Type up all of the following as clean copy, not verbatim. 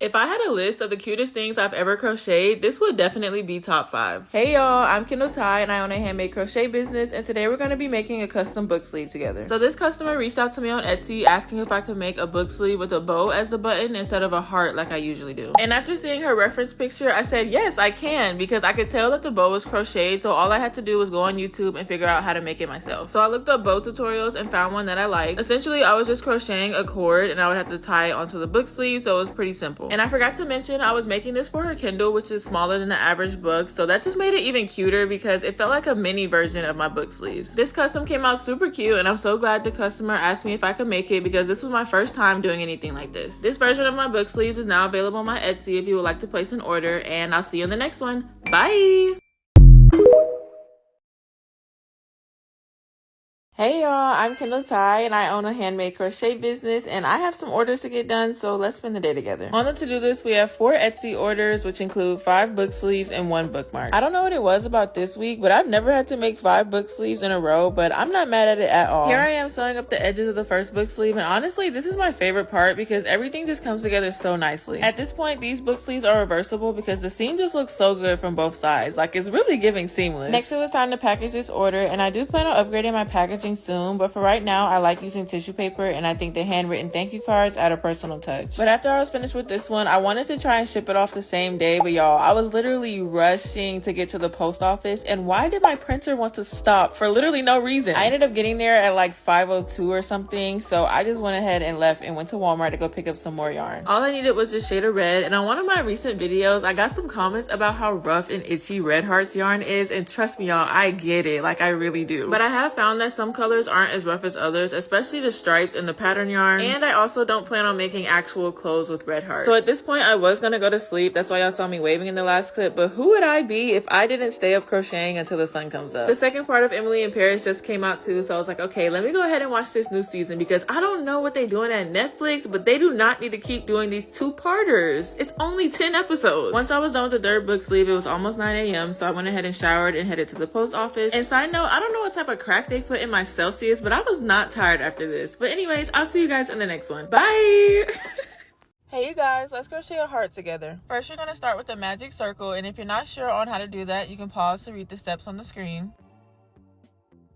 If I had a list of the cutest things I've ever crocheted, this would definitely be top 5. Hey y'all, I'm Kendall Ty and I own a handmade crochet business, and today we're going to be making a custom book sleeve together. So this customer reached out to me on Etsy asking if I could make a book sleeve with a bow as the button instead of a heart like I usually do. And after seeing her reference picture, I said yes, I can, because I could tell that the bow was crocheted, so all I had to do was go on YouTube and figure out how to make it myself. So I looked up bow tutorials and found one that I liked. Essentially, I was just crocheting a cord and I would have to tie it onto the book sleeve, so it was pretty simple. And I forgot to mention I was making this for her Kindle, which is smaller than the average book, so that just made it even cuter because it felt like a mini version of my book sleeves. This custom came out super cute and I'm so glad the customer asked me if I could make it because this was my first time doing anything like this. This version of my book sleeves is now available on my Etsy if you would like to place an order, and I'll see you in the next one. Bye! Hey y'all, I'm Kendall Ty and I own a handmade crochet business, and I have some orders to get done, so let's spend the day together. On the to-do list, we have 4 Etsy orders, which include 5 book sleeves and 1 bookmark. I don't know what it was about this week, but I've never had to make 5 book sleeves in a row, but I'm not mad at it at all. Here I am sewing up the edges of the first book sleeve, and honestly, this is my favorite part because everything just comes together so nicely. At this point, these book sleeves are reversible because the seam just looks so good from both sides. Like, it's really giving seamless. Next, it was time to package this order, and I do plan on upgrading my packaging soon, but for right now I like using tissue paper, and I think the handwritten thank you cards add a personal touch. But after I was finished with this one, I wanted to try and ship it off the same day, but y'all, I was literally rushing to get to the post office, and why did my printer want to stop for literally no reason? I ended up getting there at like 5:02 or something, so I just went ahead and left and went to Walmart to go pick up some more yarn. All I needed was just shade of red, and on one of my recent videos I got some comments about how rough and itchy Red Hearts yarn is, and trust me y'all, I get it, like I really do. But I have found that some colors aren't as rough as others, especially the stripes and the pattern yarn, and I also don't plan on making actual clothes with Red Heart. So at this point I was gonna go to sleep, that's why y'all saw me waving in the last clip, but who would I be if I didn't stay up crocheting until the sun comes up? The second part of Emily in Paris just came out too, so I was like, okay, let me go ahead and watch this new season because I don't know what they're doing at Netflix, but they do not need to keep doing these 2-parters. It's only 10 episodes. Once I was done with the third book sleeve, it was almost 9 a.m, so I went ahead and showered and headed to the post office. And side note, I don't know what type of crack they put in my Celsius, but I was not tired after this. But anyways, I'll see you guys in the next one. Bye! Hey you guys, let's crochet a heart together. First, you're going to start with a magic circle, and if you're not sure on how to do that, you can pause to read the steps on the screen.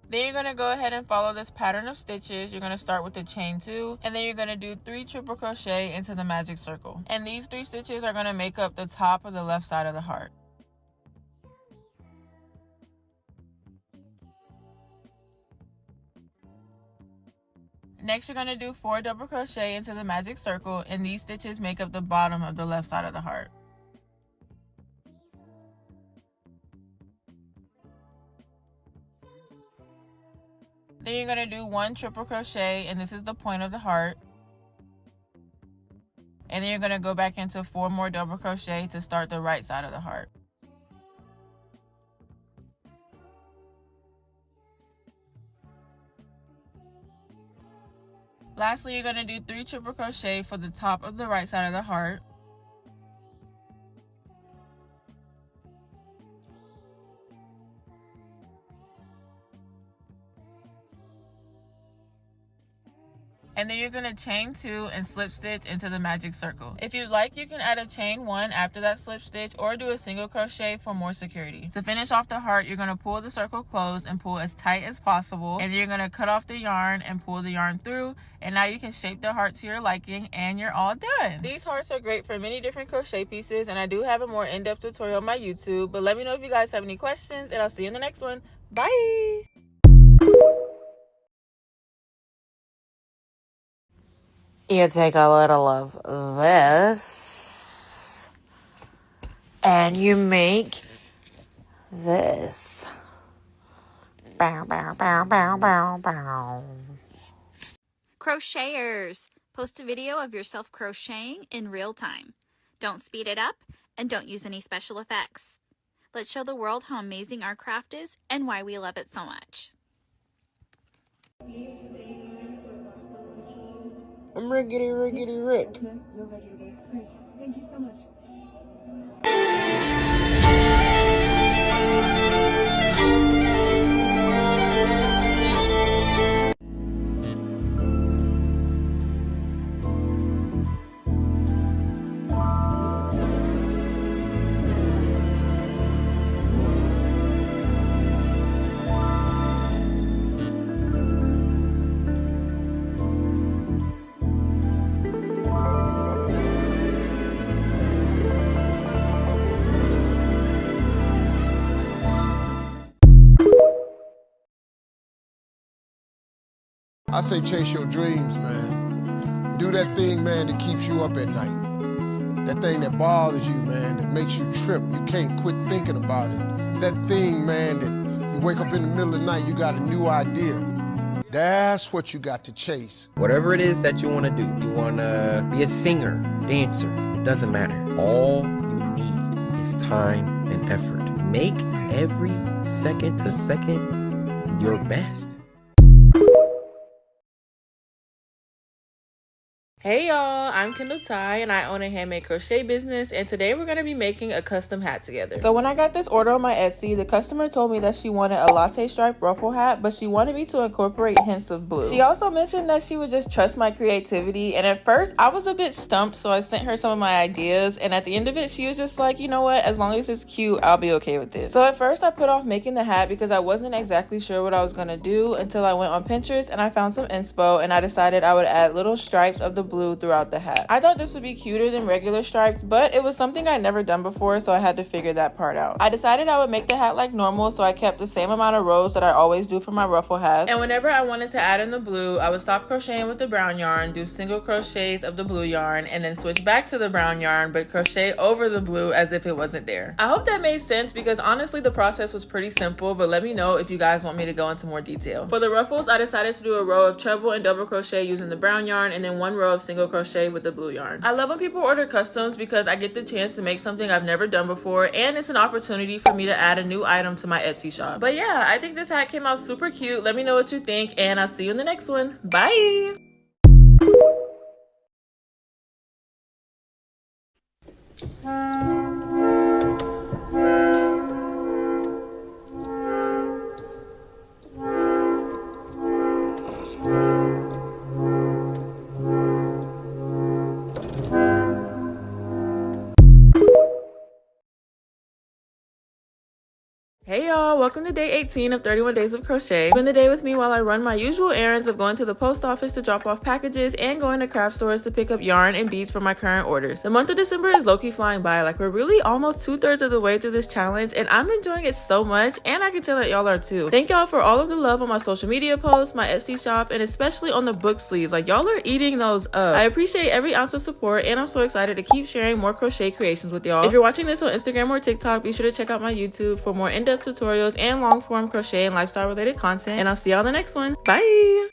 Then you're going to go ahead and follow this pattern of stitches. You're going to start with the chain 2, and then you're going to do 3 triple crochet into the magic circle. And these 3 stitches are going to make up the top of the left side of the heart. Next, you're going to do 4 double crochet into the magic circle, and these stitches make up the bottom of the left side of the heart. Then you're going to do 1 triple crochet, and this is the point of the heart. And then you're going to go back into 4 more double crochet to start the right side of the heart. Lastly, you're going to do 3 triple crochet for the top of the right side of the heart. And then you're going to chain 2 and slip stitch into the magic circle. If you'd like, you can add a chain 1 after that slip stitch or do a single crochet for more security. To finish off the heart, you're going to pull the circle closed and pull as tight as possible. And then you're going to cut off the yarn and pull the yarn through. And now you can shape the heart to your liking and you're all done. These hearts are great for many different crochet pieces, and I do have a more in-depth tutorial on my YouTube. But let me know if you guys have any questions, and I'll see you in the next one. Bye! You take a little of this and you make this. Bow, bow, bow, bow, bow, bow. Crocheters, post a video of yourself crocheting in real time. Don't speed it up and don't use any special effects. Let's show the world how amazing our craft is and why we love it so much. I'm riggedy Rick. Okay, you're ready. Great. Thank you so much. I say chase your dreams, man. Do that thing, man, that keeps you up at night. That thing that bothers you, man, that makes you trip. You can't quit thinking about it. That thing, man, that you wake up in the middle of the night, you got a new idea. That's what you got to chase. Whatever it is that you want to do, you want to be a singer, dancer, it doesn't matter. All you need is time and effort. Make every second to second your best. Hey y'all, I'm Kendall Ty and I own a handmade crochet business, and today we're going to be making a custom hat together. So when I got this order on my Etsy, the customer told me that she wanted a latte stripe ruffle hat, but she wanted me to incorporate hints of blue. She also mentioned that she would just trust my creativity, and at first I was a bit stumped, so I sent her some of my ideas, and at the end of it she was just like, you know what, as long as it's cute, I'll be okay with it. So at first I put off making the hat because I wasn't exactly sure what I was going to do until I went on Pinterest and I found some inspo, and I decided I would add little stripes of the blue throughout the hat. I thought this would be cuter than regular stripes, but it was something I'd never done before, so I had to figure that part out. I decided I would make the hat like normal, so I kept the same amount of rows that I always do for my ruffle hats. And whenever I wanted to add in the blue, I would stop crocheting with the brown yarn, do single crochets of the blue yarn, and then switch back to the brown yarn, but crochet over the blue as if it wasn't there. I hope that made sense because honestly the process was pretty simple, but let me know if you guys want me to go into more detail. For the ruffles, I decided to do a row of treble and double crochet using the brown yarn, and then one row of single crochet with the blue yarn. I love when people order customs because I get the chance to make something I've never done before, and it's an opportunity for me to add a new item to my Etsy shop. But yeah, I think this hat came out super cute. Let me know what you think, and I'll see you in the next one. Bye! Hey y'all, welcome to day 18 of 31 days of crochet. Spend the day with me while I run my usual errands of going to the post office to drop off packages and going to craft stores to pick up yarn and beads for my current orders. The month of December is low-key flying by, like we're really almost 2/3 of the way through this challenge, and I'm enjoying it so much, and I can tell that y'all are too. Thank y'all for all of the love on my social media posts, my Etsy shop, and especially on the book sleeves. Like y'all are eating those up. I appreciate every ounce of support, and I'm so excited to keep sharing more crochet creations with y'all. If you're watching this on Instagram or TikTok, be sure to check out my YouTube for more in-depth tutorials and long form crochet and lifestyle related content, and I'll see y'all in the next one. Bye!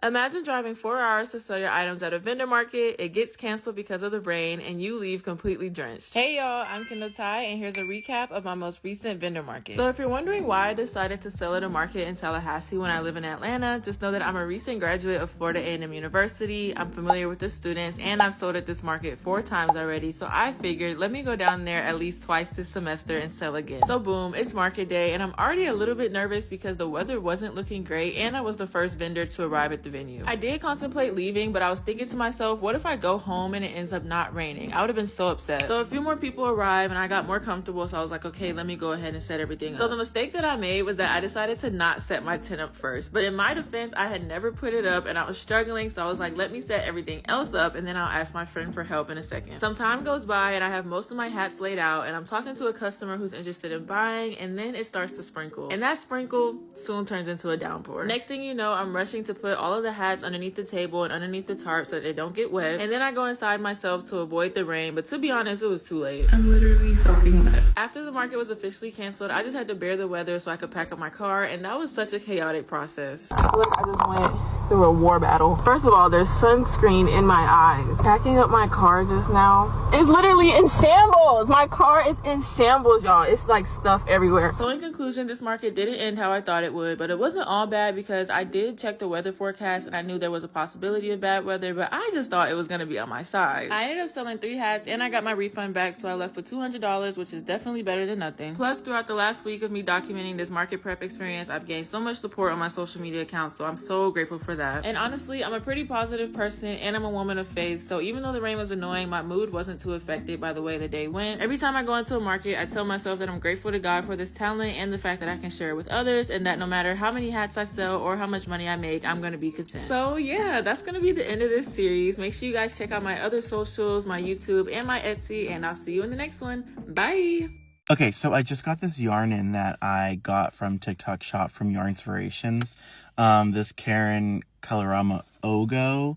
Imagine driving 4 hours to sell your items at a vendor market, it gets canceled because of the rain, and you leave completely drenched. Hey y'all, I'm Kendall Ty, and here's a recap of my most recent vendor market. So if you're wondering why I decided to sell at a market in Tallahassee when I live in Atlanta, just know that I'm a recent graduate of Florida A&M University, I'm familiar with the students, and I've sold at this market 4 times already, so I figured let me go down there at least twice this semester and sell again. So boom, it's market day, and I'm already a little bit nervous because the weather wasn't looking great, and I was the first vendor to arrive at the venue. I did contemplate leaving, but I was thinking to myself, what if I go home and it ends up not raining? I would have been so upset. So a few more people arrived and I got more comfortable, so I was like, okay, let me go ahead and set everything up. So the mistake that I made was that I decided to not set my tent up first. But in my defense, I had never put it up and I was struggling, so I was like, let me set everything else up and then I'll ask my friend for help in a second. Some time goes by and I have most of my hats laid out, and I'm talking to a customer who's interested in buying, and then it starts to sprinkle. And that sprinkle soon turns into a downpour. Next thing you know, I'm rushing to put all of the hats underneath the table and underneath the tarp so that they don't get wet, and then I go inside myself to avoid the rain, but to be honest, it was too late. I'm literally soaking wet. After the market was officially canceled, I just had to bear the weather so I could pack up my car, and that was such a chaotic process. I feel like I just went through a war battle. First of all, there's sunscreen in my eyes. Packing up my car just now is literally in shambles. My car is in shambles, y'all. It's like stuff everywhere. So in conclusion, this market didn't end how I thought it would, but it wasn't all bad because I did check the weather forecast and I knew there was a possibility of bad weather, but I just thought it was gonna be on my side. I ended up selling 3 hats and I got my refund back, so I left with $200, which is definitely better than nothing. Plus, throughout the last week of me documenting this market prep experience, I've gained so much support on my social media accounts, so I'm so grateful for that. And honestly, I'm a pretty positive person and I'm a woman of faith, so even though the rain was annoying, my mood wasn't too affected by the way the day went. Every time I go into a market, I tell myself that I'm grateful to God for this talent and the fact that I can share it with others, and that no matter how many hats I sell or how much money I make, I'm gonna be content. So yeah, that's gonna be the end of this series. Make sure you guys check out my other socials, my YouTube, and my Etsy, and I'll see you in the next one. Bye! Okay, so I just got this yarn in that I got from TikTok Shop from Yarn Inspirations. This Karen Colorama Ogo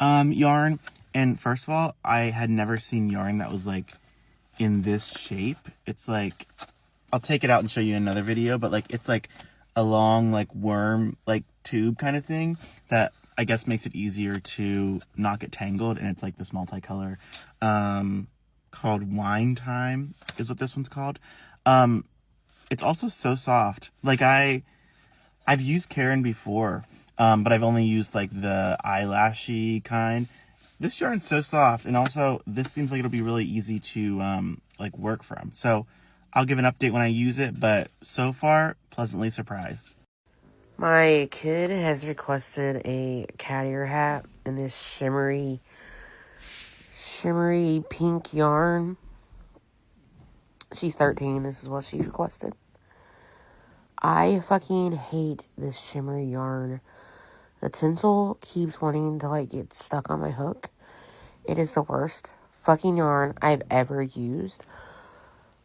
yarn. And first of all, I had never seen yarn that was like in this shape. It's like, I'll take it out and show you another video, but like it's like a long like worm like tube kind of thing that I guess makes it easier to not get tangled. And it's like this multicolor called Wine Time is what this one's called. It's also so soft. Like I've used Karen before, but I've only used like the eyelashy kind. This yarn's so soft, and also this seems like it'll be really easy to like work from. So I'll give an update when I use it, but so far, pleasantly surprised. My kid has requested a cat ear hat in this shimmery pink yarn. She's 13. This is what she's requested. I fucking hate this shimmery yarn. The tinsel keeps wanting to like get stuck on my hook. It is the worst fucking yarn I've ever used.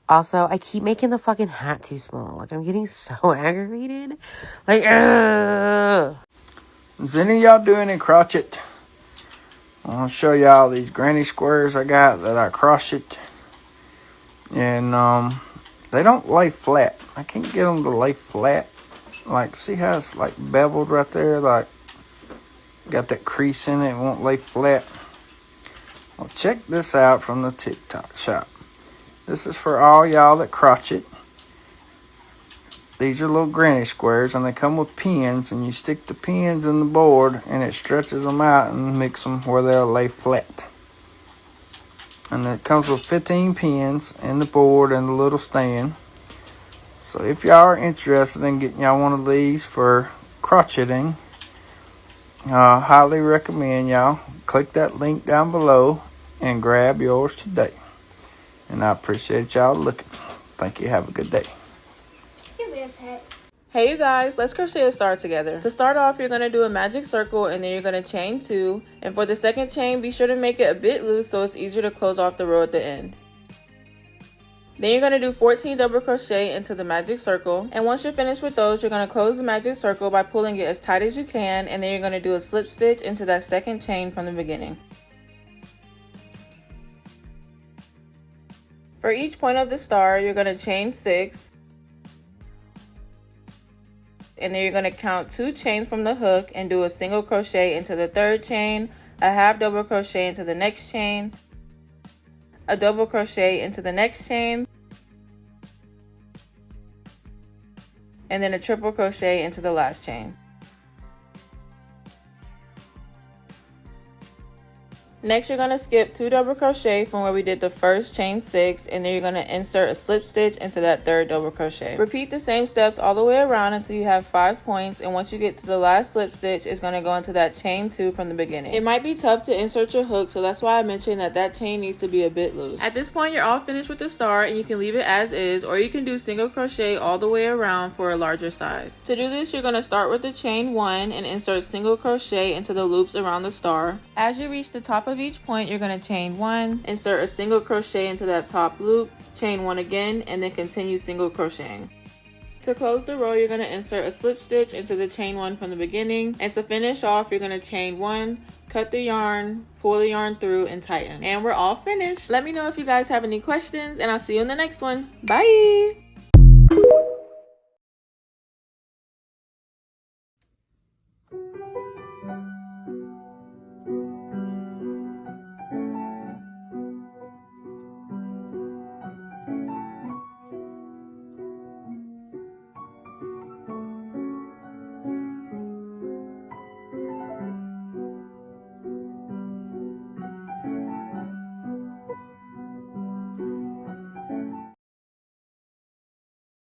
Also, I keep making the fucking hat too small. Like, I'm getting so aggravated. Like, ugh. Is any of y'all doing any crochet? I want to show y'all these granny squares I got that I crochet. And they don't lay flat. I can't get them to lay flat. Like, see how it's like beveled right there? Like, got that crease in it. It won't lay flat. Well, check this out from the TikTok shop. This is for all y'all that crochet. These are little granny squares, and they come with pins, and you stick the pins in the board, and it stretches them out and makes them where they'll lay flat. And it comes with 15 pins in the board and the little stand. So if y'all are interested in getting y'all one of these for crocheting, highly recommend y'all click that link down below and grab yours today. And I appreciate y'all looking. Thank you. Have a good day. Hey you guys, let's crochet a star together. To start off, you're going to do a magic circle and then you're going to chain 2. And for the second chain, be sure to make it a bit loose so it's easier to close off the row at the end. Then you're going to do 14 double crochet into the magic circle. And once you're finished with those, you're going to close the magic circle by pulling it as tight as you can. And then you're going to do a slip stitch into that second chain from the beginning. For each point of the star, you're going to chain 6. And then you're going to count 2 chains from the hook and do a single crochet into the third chain, a half double crochet into the next chain, a double crochet into the next chain, and then a triple crochet into the last chain. Next, you're going to skip 2 double crochet from where we did the first chain 6, and then you're going to insert a slip stitch into that third double crochet. Repeat the same steps all the way around until you have 5 points, and once you get to the last slip stitch, it's going to go into that chain 2 from the beginning. It might be tough to insert your hook, so that's why I mentioned that chain needs to be a bit loose. At this point, you're all finished with the star, and you can leave it as is, or you can do single crochet all the way around for a larger size. To do this, you're going to start with the chain 1 and insert single crochet into the loops around the star. As you reach the top of each point, you're going to chain 1, insert a single crochet into that top loop, chain 1 again, and then continue single crocheting. To close the row, you're going to insert a slip stitch into the chain 1 from the beginning, and to finish off, you're going to chain 1, cut the yarn, pull the yarn through, and tighten. And we're all finished. Let me know if you guys have any questions, and I'll see you in the next one. Bye!